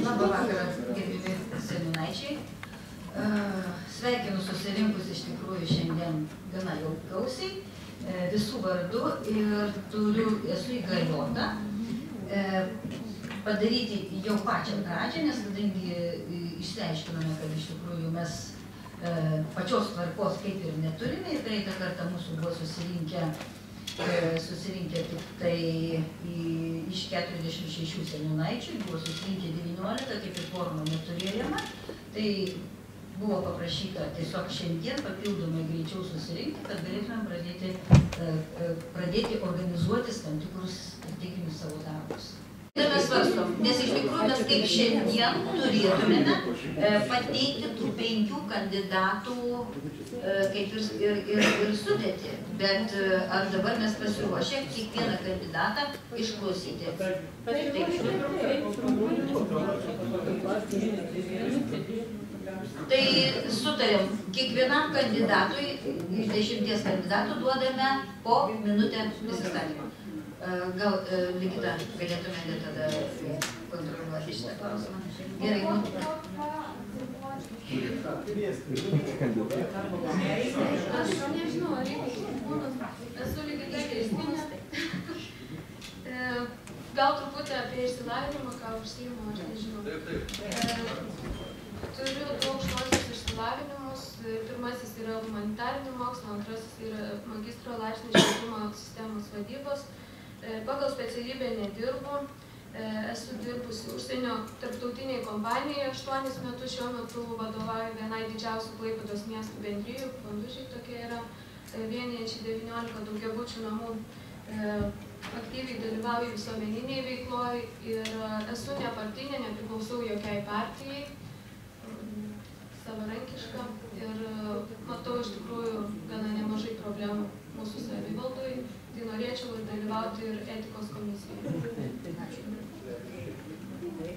Labą vakarą, gerbiami seniūnaičiai. Sveikinu susirinkus iš tikrųjų šiandien gana jau gausiai visų vardų ir esu įgaliota padaryti jau pačią pradžią, nes kadangi išsiaiškinome, kad iš tikrųjų mes pačios tvarkos kaip ir neturime ir praeitą kartą mūsų buvo susirinkę tik tai iš 46 seniūnaičių, buvo susirinkę 19, kaip ir kvorumo neturėjome, tai buvo paprašyta tiesiog šiandien papildomai greičiau susirinkti, kad galėtumėm pradėti organizuotis tam tikrus strateginius savo darbus. Ir mes svarstom, nes iš tikrųjų mes kaip šiandien turėtumėme pateikti tų 5 kandidatų kaip ir sudėtį, bet ar dabar mes pasiruošę kiekvieną kandidatą išklausyti? Tai sutarėm, kiekvienam kandidatui iš 10 kandidatų duodame po minutę prisistatymą. Gal Ligita galėtumėte tada kontroliuoti šitą klausimą? Gerai. Aš nežinau, ar reikia būnus. Esu Ligita Kristina. Gal truputį apie išsilavinimą, ką užsiimu, aš nežinau. Turiu 2 aukštuosius išsilavinimus. Pirmasis yra humanitarinių mokslų, antrasis yra magistro laipsnis švietimo sistemos vadybos. Pagal specialybę nedirbu. Esu dirbusi užsienio tarptautiniai kompanijoje 8 metus, šiuo metu vadovauju vienai didžiausių Klaipėdos miestų bendrijų, Pandužiai tokia yra, vienijančiai 19 daugiabučių namų. Aktyviai dalyvauju visuomeniniai veikloj ir esu nepartinė, nepriklausau jokiai partijai, savarankiška ir matau iš tikrųjų gana nemažai problemų mūsų savivaldoj, tai norėčiau dalyvauti ir etikos komisijoje.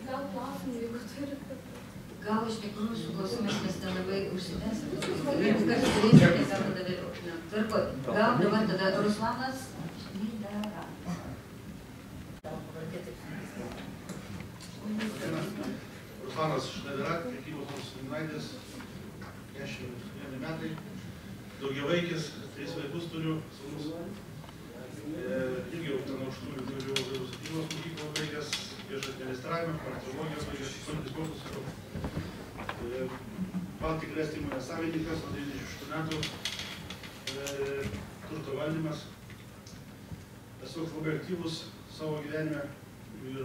Gal klausimų, jeigu turite? Gal iš tikrųjų su klausimais mes nelabai užsitęsime. Jeigu kas turėsite, tai gal tada vėliau. Tvarkoj. Gal dabar tada Ruslanas Šmidara. Ruslanas Šmidara, prekybos seniūnaitės, 41 metai, daugiavaikis, 3 vaikus turiu, sūnus. Irgi aukštano aukštųjų turiu Vyriausybos mokyklą baigęs, viešą administravimą, farmakologijos baigęs, sunkius kursus jau. Baltic Rest įmonės savininkas, nuo 96 metų, turto valdymas. Esu labai aktyvus savo gyvenime ir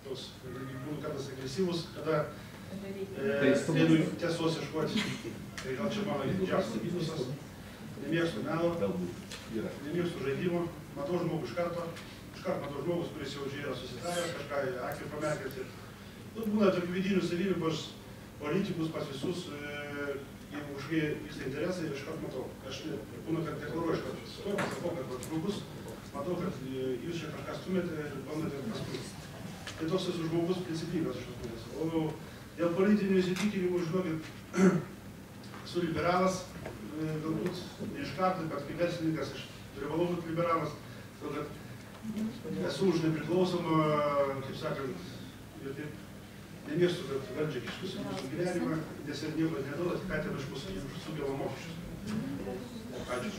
toks, būnu kartais agresyvus, kada einu tiesos ieškoti. Tai gal čia mano didžiausias minusas. Nemėgstu melo, nemėgstu žaidimo, matau žmogų iš karto matau žmogus, kuris jau yra susitaręs, kažką akį pamerkęs ir būna tokių vidinių savybių pas politikus, pas visus, jeigu kažkokie vyksta interesai, iš karto matau. Aš būna, kad deklaruoju iš karto, sakau, kad žmogus, matau, kad jūs čia kažką stumėte ir bandote pastumti. Tai toks esu žmogus principingas iš esmės. O dėl politinių įsitikinimų, žinokit, esu liberalas, galbūt ne iš karto, bet kaip verslininkas aš privalau būti liberalas, todėl kad esu už nepriklausomą, kaip sakant, ir taip nemėgstu, kad valdžia kiškus į mūsų gyvenimą, nes ir nieko neduoda, tik atėm iš mūsų sugėlo mokesčius. Ačiū.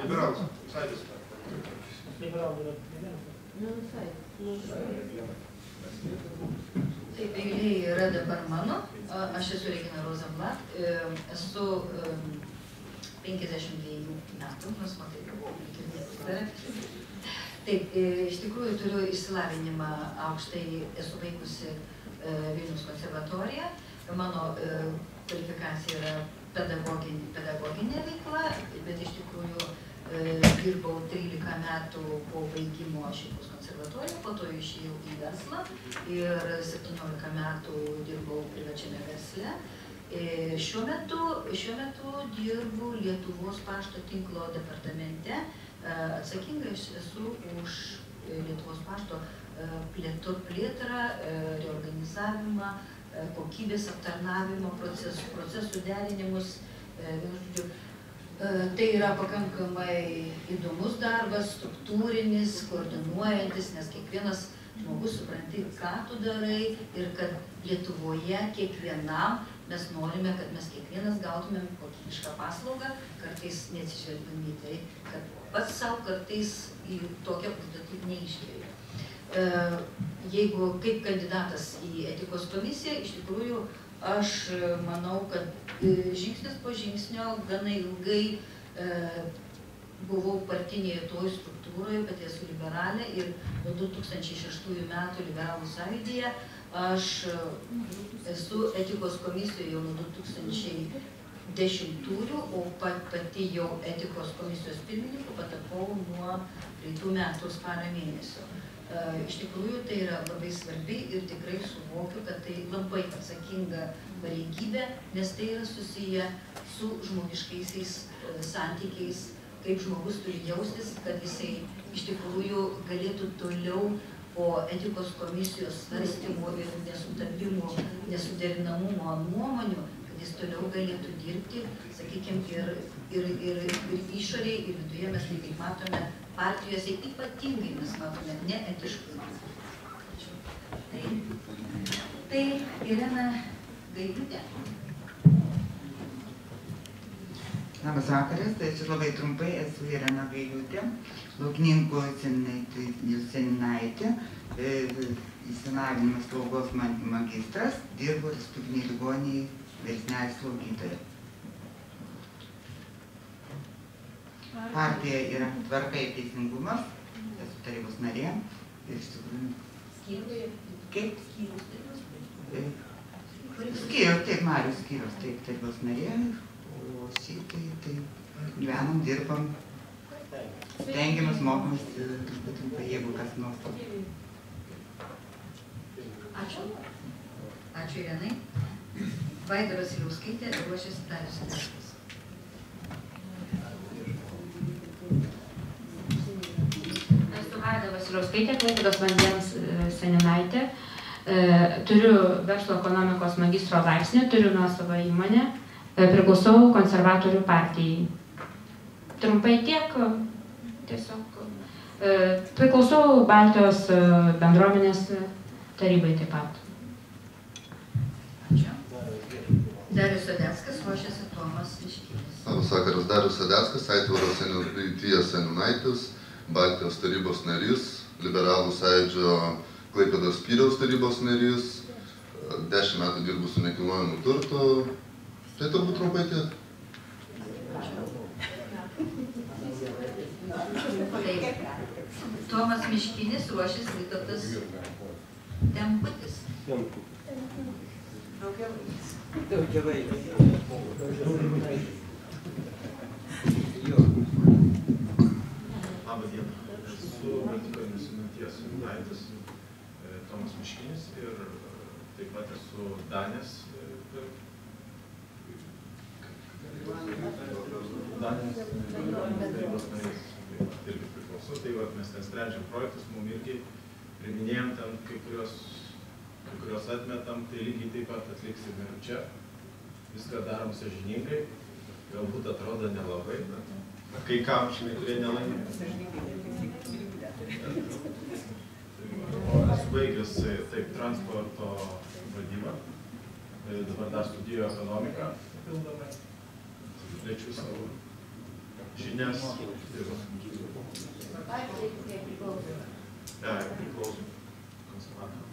Liberalas. Sąjūdis. Taip, eilė yra dabar mano. Aš esu Regina Rozenblat, esu 52 metų, nors matai, buvau girdėti. Taip, iš tikrųjų turiu išsilavinimą aukštai, esu baigusi Vilniaus konservatoriją. Mano kvalifikacija yra pedagoginė veikla, bet iš tikrųjų dirbau 13 metų po baigimo Šeimos konservatorijoje, po to išėjau į verslą ir 17 metų dirbau privačiame versle. Šiuo metu dirbu Lietuvos pašto tinklo departamente. Atsakinga esu už Lietuvos pašto plėtrą, reorganizavimą, kokybės aptarnavimo procesų derinimus. Tai yra pakankamai įdomus darbas, struktūrinis, koordinuojantis, nes kiekvienas žmogus supranti, ką tu darai ir kad Lietuvoje kiekvienam mes norime, kad mes kiekvienas gautumėm kokybišką paslaugą, kartais neatsižvelgdami į tai, kad pats savo kartais į tokią užduotį neiškeliu. Jeigu kaip kandidatas į etikos komisiją, iš tikrųjų aš manau, kad žingsnis po žingsnio gana ilgai buvau partinėje toj struktūroje, bet esu liberalė ir nuo 2006 metų liberalų sąjūdyje aš esu etikos komisijoje jau nuo 2010-ųjų, o pati jau etikos komisijos pirmininku patapau nuo praeitų metų spalio mėnesio. Iš tikrųjų, tai yra labai svarbi ir tikrai suvokiu, kad tai labai atsakinga pareigybė, nes tai yra susiję su žmogiškaisiais santykiais, kaip žmogus turi jaustis, kad jisai iš tikrųjų galėtų toliau po etikos komisijos svarstymų ir nesutapimų, nesuderinamumo nuomonių, kad jis toliau galėtų dirbti, sakykime, ir išorėje, ir viduje mes tai kaip matome, partijose ypatingai mes matome neetiškumą. Tai Irena Gailiūtė. Labas vakaras, tai aš labai trumpai esu Irena Gailiūtė, Laukininkų seniūnaitė, išsilavinimas slaugos magistras, dirbu Respublikinėj ligoninėj vyresniąja slaugytoja. Partija yra Tvarka ir teisingumas, esu tarybos narė ir iš tikrųjų... Skyrius? Kaip? Skyrius. Taip, Marius Skyrius, taip, tarybos narė, o šitai, tai gyvenam, dirbam, stengiamės, mokomės, trumpai, jeigu kas nors. Ačiū. Ačiū Irenai. Vaida Vasiliauskaitė ruošiasi Darius Sadeckas. Vaida Vasiliauskaitė, Klaipėdos vandens seniūnaitė. Turiu verslo ekonomikos magistro laipsnį, turiu nuosavą įmonę, priklausau konservatorių partijai. Trumpai tiek, tiesiog priklausau Baltijos bendruomenės tarybai taip pat. Ačiū. Darius Sadeckas, ruošiasi Tomas Miškinis. Labas vakaras, Darius Sadeckas, Aitvaro seniūnaitijos seniūnaitis, Baltijos tarybos narys, liberalų sąjūdžio Klaipėdos skyriaus tarybos narys, 10 metų dirbu su nekilnojamu turtu. Tai turbūt trumpai tiek. Tomas Miškinis, ruošis Vytautas Temputis. Labą dieną. Esu Baltijos seniūnaitės Tomas Miškinis ir taip pat esu Danės tarybos narys. Irgi priklauso. Tai mes ten sprendžiam projektus, mums irgi priminėjom ten kai kurios atmetam, tai lygiai taip pat atliksim ir čia. Viską darom sąžiningai, galbūt atrodo nelabai, bet kai kam, kurie nelaimė. Esu baigęs taip transporto vadybą, dabar dar studijuoju ekonomiką papildomai, plečiu savo žinias. Priklauso konservatoriam.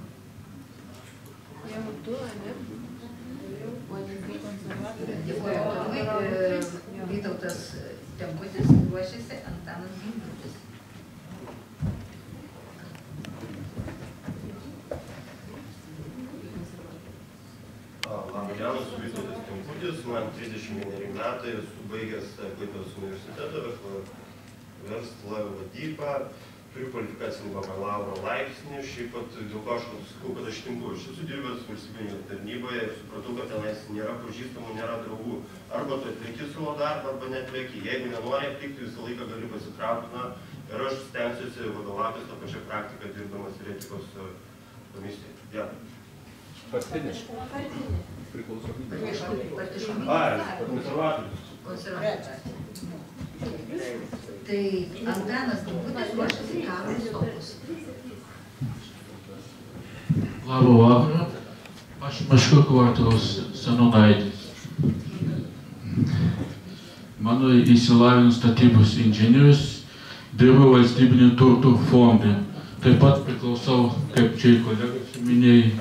Dėkuoju Tomai. Vytautas Temputis, ruošiasi Antanas Gimbutis. Labą dieną, esu Vytautas Temputis, man 31 metai, esu baigęs Klaipėdos universitetą verslo verslo vadybą, turiu kvalifikacinį bakalauro laipsnį, šiaip pat dėl ko aš sakau, kad aš tinku. Aš esu dirbęs valstybinėje tarnyboje ir supratau, kad tenais nėra pažįstamų, nėra draugų. Arba tu atlieki savo darbą, arba neatlieki. Jeigu nenori atlikti, visą laiką gali pasitraukti. Ir aš stengsiuosi vadovautis tą pačią praktiką, dirbdamas ir etikos komisijoje. Dėkui. Partinis. Priklausomybė. Konservatorius. Tai Antanas Gimbutis ruošiasi Karol Stopus. Labą vakarą. Aš Maškių kvartalos seniūnaitis. Mano išsilavinęs statybos inžinierius, dirbu valstybinį turtų fonde. Taip pat priklausau, kaip čia kolegos minėjai,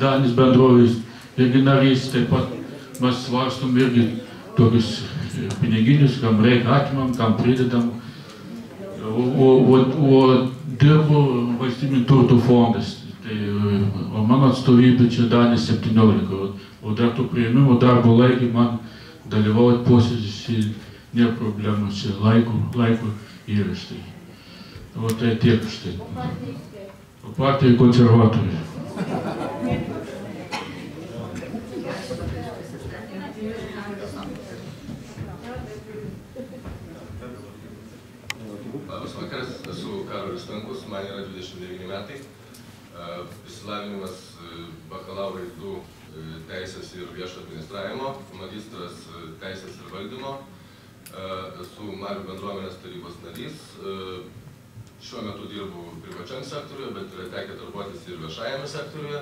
Danis bendrovės irgi narys, taip pat mes svarstom irgi tokius piniginius, kam reikia atimam, kam pridedam. O dirbu valstybinį turtų fondas. O mano atstovybė čia Danis 17. O dar tų priėmimo darbo laikį man dalyvauti posėdžiuose nėra problemų, čia laiko yra štai. O tai tiek štai. O partijai konservatoriai. Labas vakaras, esu Karolis Stankus, man yra 29 metai. Išsilavinimas bakalaurai 2 teisės ir viešo administravimo, magistras teisės ir valdymo. Esu Marių bendruomenės tarybos narys. Šiuo metu dirbu privačiam sektoriuje, bet yra tekę darbuotis ir viešajame sektoriuje.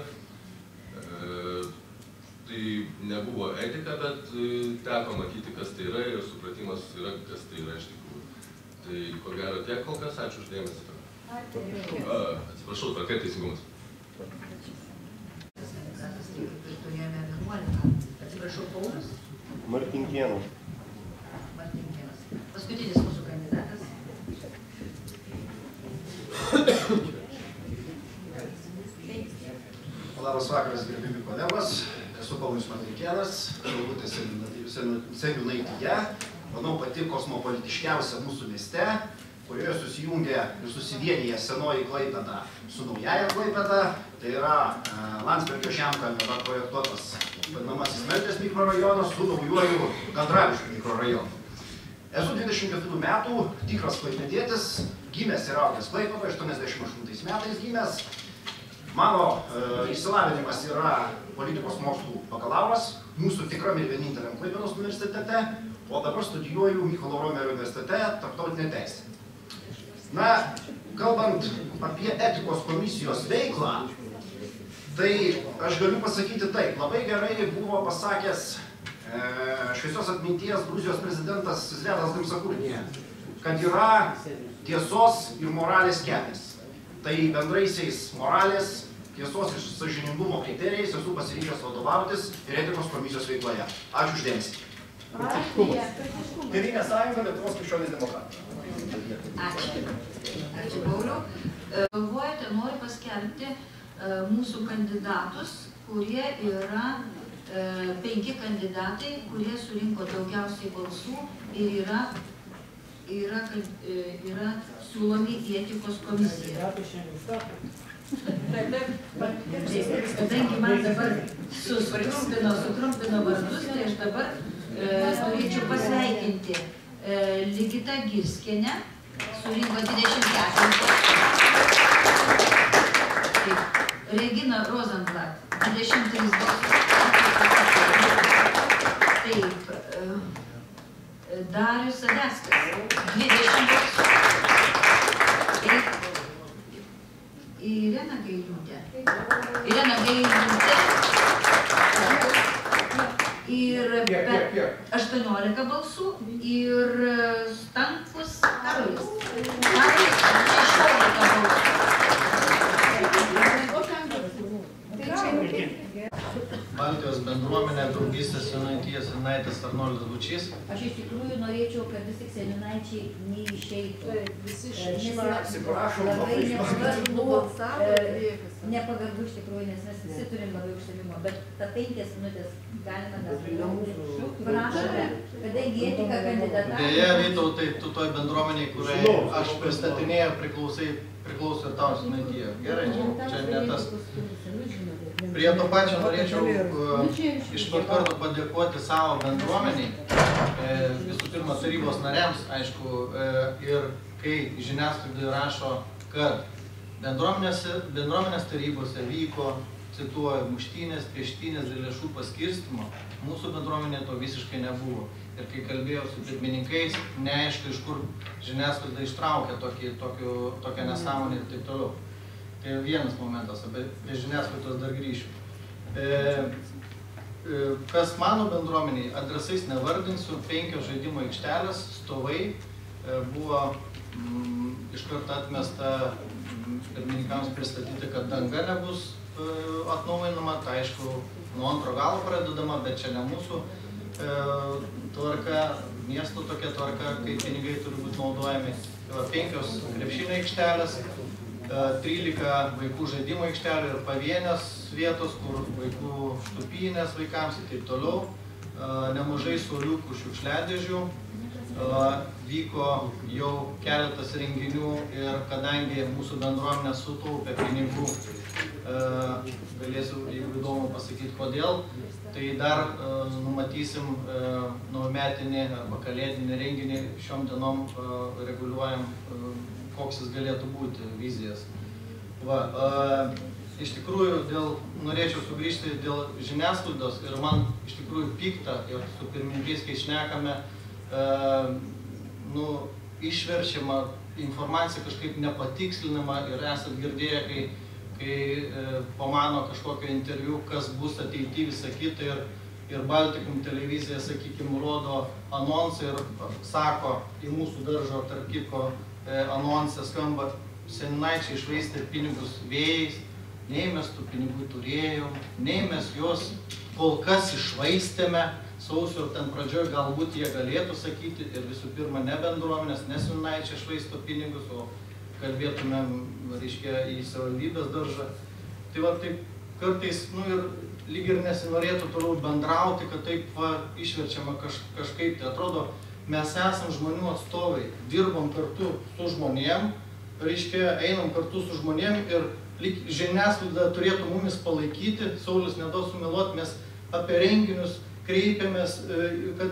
Tai nebuvo etika, bet teko matyti, kas tai yra ir supratimas yra, kas tai yra iš tikrųjų. Tai ko gero tiek kol kas, ačiū už dėmesį. Atsiprašau, tvarka ir teisingumas. Atsiprašau, Paulius. Martinkėnas. Paskutinis mūsų kandidatas. Labas vakaras, gerbimi kolegos. Esu Paulius Martinkėnas, Šilutės seniūnaityje. Manau, pati kosmopolitiškiausia mūsų mieste, kurioje susijungia ir susivienyje senoji Klaipėda su naujaja Klaipėda. Tai yra Landsbergio Žemkalnio projektuotas vadinamasis Smeltės mikrorajonas su naujuoju Gandraviškių mikrorajonu. Esu 24 metų, tikras klaipėdietis, gimęs ir augęs Klaipėdoje, 88 metais gimęs. Mano išsilavinimas yra politikos mokslų bakalauras, mūsų tikram ir vieninteliam Klaipėdos universitete, o dabar studijuoju Mykolo Romerio universitete tarptautinę teisę. Na, kalbant apie etikos komisijos veiklą, tai aš galiu pasakyti taip, labai gerai buvo pasakęs šviesios atminties Gruzijos prezidentas Zviatas Gimsakurdija, kad yra tiesos ir moralės kelias. Tai bendraisiais moralės, tiesos ir sąžiningumo kriterijais esu pasiryžęs vadovautis ir etikos komisijos veikloje. Ačiū uždėmesį. Tėvynės sąjunga Lietuvos krikščionys demokratai. Ačiū. Ačiū, Pauliau. Galvojate, noriu paskelbti mūsų kandidatus, kurie yra 5 kandidatai, kurie surinko daugiausiai balsų ir yra siūlomi į etikos komisiją. Kadangi man dabar sutrumpino vardus, tai aš dabar norėčiau pasveikinti Ligita Girskienę, surinko 24 balsus. Regina Rozenblat, 23 balsus. Taip, Darius Sadeckas, 20 balsų. Taip, Irena Gailiūtė. Ir 18 balsų. Ir Stankus Karolis. 16 balsų. Baltijos bendruomenė draugystės seniūnaitijos seniūnaitis Arnoldas Bučys. Aš iš tikrųjų norėčiau, kad vis tik seniūnaičiai neišeitų. Nepagarbu iš tikrųjų, nes mes visi turim labai užsiėmimo, bet ta 5 minutės galima nesudaryti. Prašome, kadangi etika kandidatą. Deja, Vytautai, tu toj bendruomeniai, kuriai aš pristatinėjau, priklauso ir tau seniūnaitija. Gerai, čia ne tas. Prie to pačio norėčiau iš pat karto padėkoti savo bendruomeniai, visų pirma tarybos nariams, aišku, ir kai žiniasklaidai rašo, kad bendruomenės tarybose vyko, cituoju, muštynės, pieštynės dėl lėšų paskirstymo, mūsų bendruomenė to visiškai nebuvo. Ir kai kalbėjau su pirmininkais, neaišku, iš kur žiniasklaida ištraukė tokią nesąmonę ir taip toliau. Tai vienas momentas, apie žiniasklaidos dar grįšiu. Kas mano bendruomeniai, adresais nevardinsiu, 5 žaidimo aikštelės, stovai, buvo iškart atmesta pirmininkams pristatyti, kad danga nebus atnaujinama, tai aišku, nuo antro galo pradedama, bet čia ne mūsų tvarka, miesto tokia tvarka, kai pinigai turi būti naudojami. 5 krepšinio aikštelės, 13 vaikų žaidimo aikštelių ir pavienės vietos, kur vaikų štupynės vaikams ir taip toliau, nemažai suoliukų šiukšliadėžių, vyko jau keletas renginių ir kadangi mūsų bendruomenė sutaupė pinigų, galėsiu, jeigu įdomu, pasakyti kodėl, tai dar numatysim naujametinį arba kalėdinį renginį, šiom dienom reguliuojam, koks jis galėtų būti, vizijas. Iš tikrųjų, norėčiau sugrįžti dėl žiniasklaidos ir man iš tikrųjų pikta ir su pirmininkais, kai šnekame, išverčiama informacija kažkaip nepatikslinama ir esat girdėję, kai pamano kažkokio interviu, kas bus ateity visą kitą ir Baltikum televizija, sakykime, rodo anonsą ir sako į mūsų daržo, tarp kitko, anonsė skamba, seniūnaičiai išvaistė pinigus vėjais, nei mes tų pinigų turėjom, nei mes juos kol kas išvaistėme, sausio ten pradžioj galbūt jie galėtų sakyti ir visų pirma ne bendruomenės, ne seniūnaičiai išvaisto pinigus, o kalbėtumėm, reiškia, į savivaldybės daržą. Tai va, taip kartais, ir lyg ir nesinorėtų toliau bendrauti, kad taip išverčiama kažkaip, tai atrodo, mes esam žmonių atstovai, dirbam kartu su žmonėm, reiškia, einam kartu su žmonėm ir žiniasklaida turėtų mumis palaikyti, Saulius nedaug sumeluoti, mes apie renginius kreipiamės, kad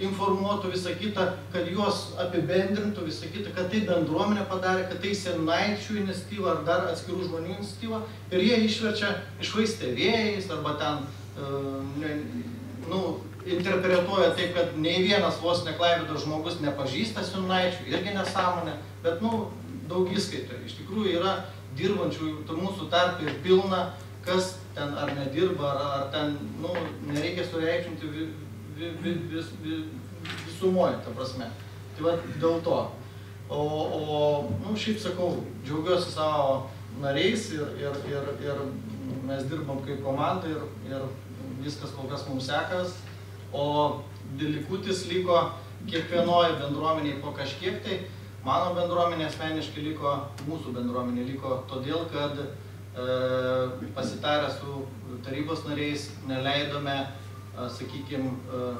informuotų visą kitą, kad juos apibendrintų visą kitą, kad tai bendruomenė padarė, kad tai seniūnaičių iniciatyva ar dar atskirų žmonių iniciatyva ir jie išverčia išvaistę vėjais arba ten, interpretuoja taip, kad nei vienas vos ne Klaipėdos žmogus nepažįsta seniūnaičių, irgi nesąmonė, bet, daug įskaitų. Iš tikrųjų yra dirbančių mūsų tarp ir pilna, kas ten ar nedirba, ar ten, nereikia sureikšminti visumoje, ta prasme. Tai va, dėl to. Šiaip sakau, džiaugiuosi savo nariais ir mes dirbam kaip komanda ir viskas kol kas mums sekas. O likutis liko kiekvienoje bendruomenėje po kažkiek, tai mano bendruomenė asmeniškai liko, mūsų bendruomenė liko todėl, kad pasitarę su tarybos nariais neleidome, sakykime,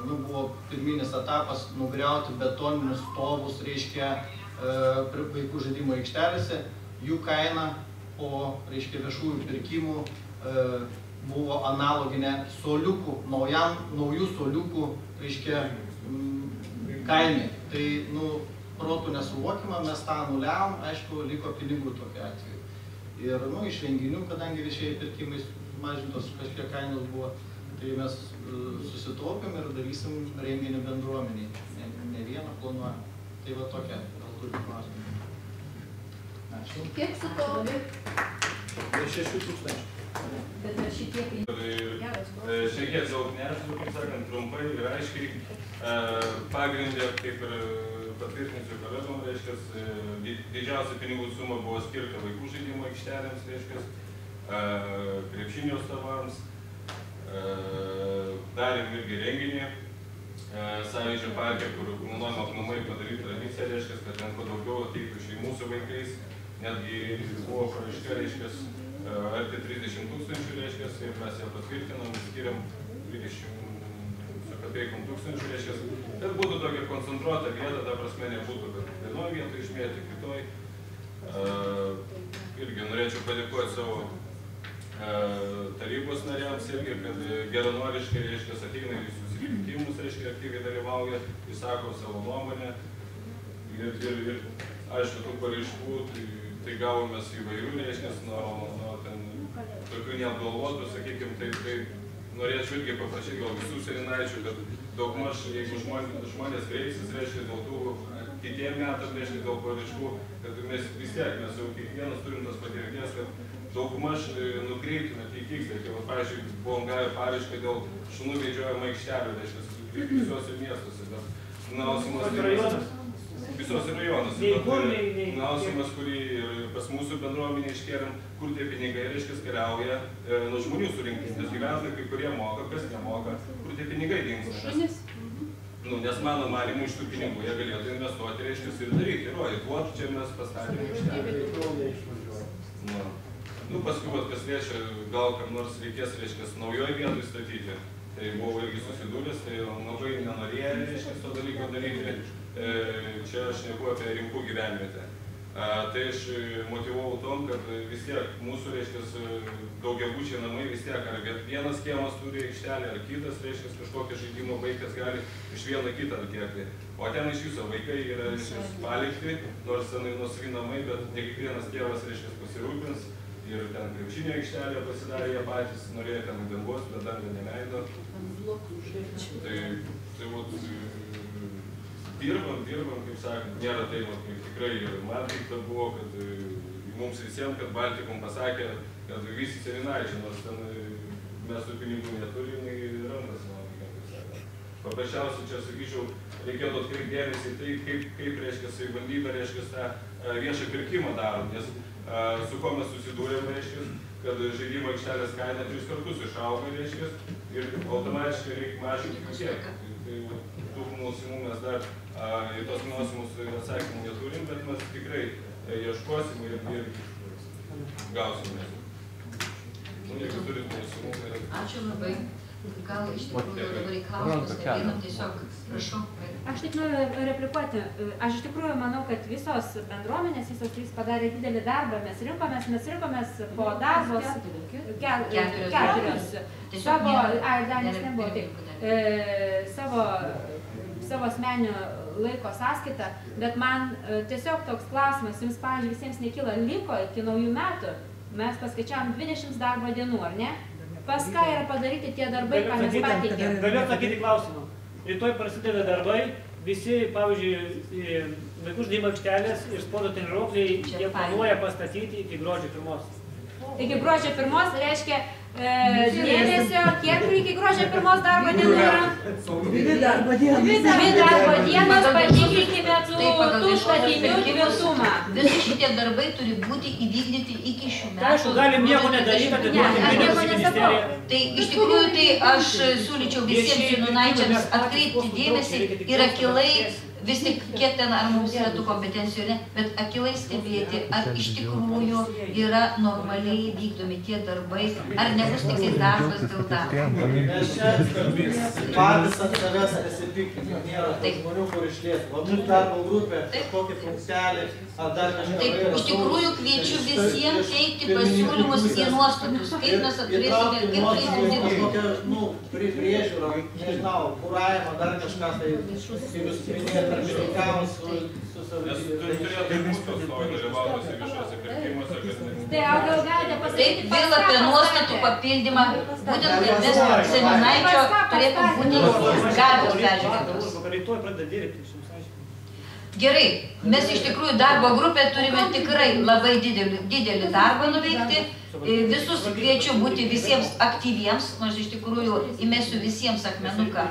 buvo pirminis etapas nugriauti betoninius stovus, reiškia, vaikų žaidimo aikštelėse, jų kaina po, reiškia, viešųjų pirkimų buvo analoginė suoliukų, naujų suoliukų, reiškia, kainai. Tai, protų nesuvokima, mes tą nuliavom, aišku, liko pinigų tokia atveju. Ir, iš renginių, kadangi viešieji pirkimai mažintos kažkiek kainos buvo, tai mes susitaupėm ir darysim renginį bendruomeniai. Ne vieną planuojam. Tai va tokia, gal turi klausimą. Ačiū. Kiek sutaupė? 6,000. Bet ar šitie pinigai? Šnekėt daug nėra, kaip sakant, trumpai ir aiškiai. Pagrindė, kaip ir patvirtinsiu kolegom, reiškia, didžiausia pinigų suma buvo skirta vaikų žaidimo aikštelėms, reiškia, krepšinio stovams, darėm irgi renginį Sąjūdžio parke, kur naudojimo apnamai padaryti tradiciją, reiškia, kad ten kuo daugiau ateitų šeimų su vaikais, netgi buvo paraiška, reiškia, arti 30 000, reiškia, ir mes ją patvirtinam, skiriam 20 tūkstančių, reiškia, kad būtų tokia koncentruota vieta, ta prasme nebūtų, kad vienoje vietoje išmėti, kitoj. Irgi norėčiau padėkoti savo tarybos nariams irgi, kad geranoriškai, reiškia, ateina į susirinkimus, reiškia, aktyviai dalyvauja, išsako savo nuomonę. Ir aišku, tų paraiškų, tai gavomės įvairių, reiškia, nuo ten tokių neapgalvotų, sakykime, tai norėčiau irgi paprašyti gal visų sėlinaičių, kad daugmaž, jeigu žmonės kreipsis, reiškia, dėl tų kitiem metam, reiškia, dėl paraiškų, kad mes vis tiek, mes jau kiekvienas turim tas patirties, kad daugmaž nukreiptume į tikslą. Tai, pavyzdžiui, buvom gavę paraišką dėl šunų vedžiojimo aikštelių, reiškia, visuose miestuose, bet klausimas visose rajonuose. Klausimas, kurį pas mūsų bendruomenį iškėlėm, kur tie pinigai, reiškia, keliauja nuo žmonių surinkti, nes gyventojai kai kurie moka, kas nemoka, kur tie pinigai dingsta. Nes mano manymu iš tų pinigų jie galėtų investuoti, reiškia, ir daryti, įrodyti, o čia mes pastatėme aikštelę. Paskui, kas liečia, gal kam nors reikės, reiškia, naujoje vietoje statyti, tai buvau irgi susidūręs, tai labai nenorėjo, reiškia, to dalyko daryti. Čia aš nebuvo apie rinkų gyvenvietę. Tai aš motyvavau tom, kad vis tiek mūsų, reiškia, daugiabučiai namai vis tiek, ar vienas kiemas turi aikštelę, ar kitas, reiškia, kažkokią žaidimo vaikas gali iš vieną kitą atkiekti. O ten iš viso vaikai yra, reiškia, palikti, nors senai nuosavy namai, bet ne kiekvienas tėvas, reiškia, pasirūpins. Ir ten krepšinio aikštelė pasidarė, jie patys norėjo ten dangos, bet dangą neleido. Tai dirbam, kaip sakant, nėra taip, kaip tikrai ir man taip buvo, kad mums visiems, kad Baltikum pasakė, kad visi sėlinaičiai, nors ten mes tų pinigų neturim, ir randas, kaip sakant. Paprasčiausiai čia, sakyčiau, reikėtų atkreipti dėmesį į tai, kaip reiškia, savivaldybė, reiškia, tą viešą pirkimą darom, nes su ko mes susidūrėme, reiškia, kad žaidimo aikštelės kaina 3 kartus išaugo, reiškia, ir automatiškai reikia mažinti kiekį. Tai tų klausimų mes dar į tos klausimus atsakymų neturim, bet mes tikrai ieškosim ir gausim. Jeigu turit klausimų, tai... Ačiū labai. Gal iš tikrųjų dabar į klausimus nebeinam, tiesiog prašau. Aš tik noriu replikuoti. Aš iš tikrųjų manau, kad visos bendruomenės, visos trys padarė didelį darbą. Mes rinkomės po darbos keturios. Savo asmenio laiko sąskaitą, bet man tiesiog toks klausimas, jums, pavyzdžiui, visiems nekyla, liko iki naujų metų, mes paskaičiavom 20 darbo dienų, ar ne? Pas ką yra padaryti tie darbai, ką mes pateikėm? Galiu atsakyti klausimą. Rytoj prasideda darbai, visi, pavyzdžiui, vaikų žaidimo aikštelės ir sporto treniruokliai, jie planuoja pastatyti iki gruodžio 1. Iki gruodžio 1 reiškia dėmesio, kiek iki gruodžio 1 darbo dienų yra? 2 darbo dienos. 2 darbo dienos, patikrinkime tų statinių tvirtumą. Visi šitie darbai turi būti įvykdyti iki šių metų. Aišku, galim nieko nedaryti, Tai iš tikrųjų, tai aš siūlyčiau visiems seniūnaičiams atkreipti dėmesį ir akylai, vis tik kiek ten ar mums yra tų kompetencijų, ne, bet akylai stebėti, ar iš tikrųjų yra normaliai vykdomi tie darbai, ar nebus tik tai darbas dėl darbo. Mes čia patys ant savęs nesipiktinti, nėra žmonių, kur išlėtų. Va, mūsų darbo grupė, kokį funkcelį, ar dar kažką. Taip, iš tikrųjų kviečiu visiems teikti pasiūlymus į nuostatus, kaip mes atrėsime, kaip reikia priežiūrą, nežinau, kuravimą, dar kažką, tai jūs minėjote, tarpininkavus su Taip, vėl apie nuostatų papildymą, būtent kad mes seniūnaičio turėtų būti garbos peržiūrėtos. Gerai, mes iš tikrųjų darbo grupė turime tikrai labai didelį darbą nuveikti. Visus kviečiu būti visiems aktyviems, nors iš tikrųjų įmesiu visiems akmenuką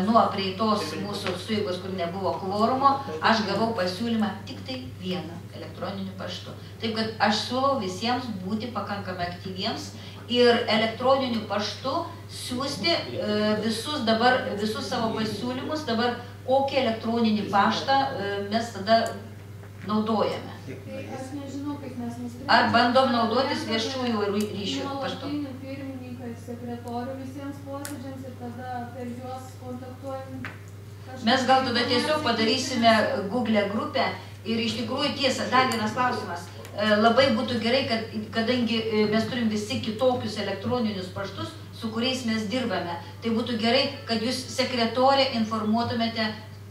nuo prieitos mūsų sueigos, kur nebuvo kvorumo. Aš gavau pasiūlymą tik tai vieną elektroniniu paštu. Taip kad aš siūlau visiems būti pakankamai aktyviems ir elektroniniu paštu siūsti visus savo pasiūlymus, dabar kokį elektroninį paštą mes tada naudojame. Aš nežinau, kaip mes nusprendėme. Ar bandom naudotis viešųjų ryšių paštu? Nuolatinių pirmininką ir sekretorių visiems posėdžiams ir tada per juos kontaktuojam. Mes gal tada tiesiog padarysime Google grupę ir iš tikrųjų tiesa, dar vienas klausimas. Labai būtų gerai, kadangi mes turim visi kitokius elektroninius paštus, su kuriais mes dirbame, tai būtų gerai, kad jūs sekretorė informuotumėte,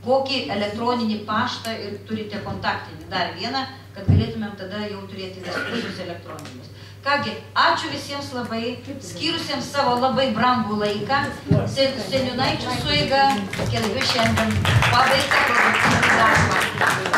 kokį elektroninį paštą ir turite kontaktinį. Dar vieną, kad galėtumėm tada jau turėti visus elektroninius. Kągi, ačiū visiems labai, skyrusiems savo labai brangų laiką. Seniūnaičių sueiga skelbiu šiandien pabaigtą produktyvų darbą.